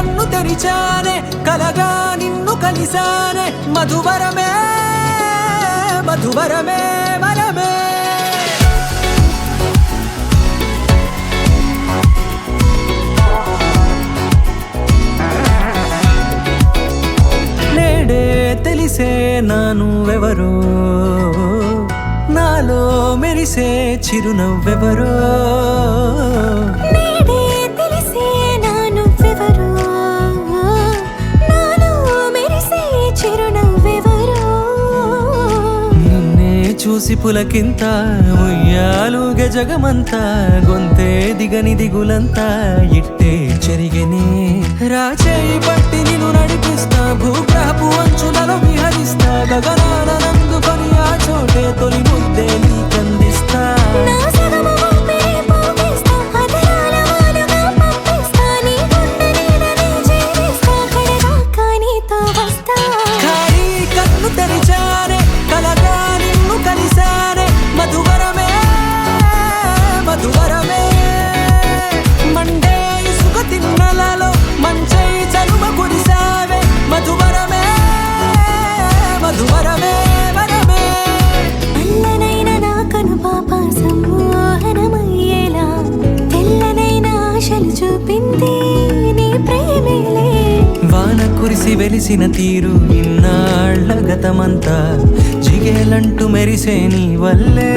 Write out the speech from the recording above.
కన్ను తెరిచానే కలగా నిన్ను కలిసానే మధువరమే మధువరమే వరమే నేడే తెలిసే నానువెవరో నాలో మెరిసే చిరునవ్వెవరో నేడే తెలిసే నానువెవరో నాలో మెరిసే చిరునవ్వెవరో నిన్నే చూసి పులకింత ఉయ్యాలుగే జగమంతా గొంతే దిగని దిగులంతా ఇట్టే చెరిగెనే రాచేయి పట్టి నిన్ను నడిపిస్తా భూగ్రహపు అంచులలో విహరిస్తా గగనాన నందుకొని ఆ చోటే తొలి ముద్దే నీకందిస్తా నా సగము ఊపిరి పోగిస్తా అదరాల వాలుగా పంపిస్తా నీ గుండె నీడనే జీవిస్తా కడదాకా నీతో వస్తా ఖాళీ కన్ను తెరిచానే కలగా నిన్ను కలిసానే మధువరమే మధువరమే మండే ఇసుక తిన్నలలో మంచై చలువ కురిసావే మధువరమే మధువరమే వరమే అల్లనైన నా కను పాప సమ్మోహనమయ్యేలా తెల్లనైన ఆశలు చూపింది నీ ప్రేమేలే వాన కురిసి వెలిసిన తీరు ఇన్నాళ్ల గతమంతా జిగేలంటూ మెరిసే నీ వల్లే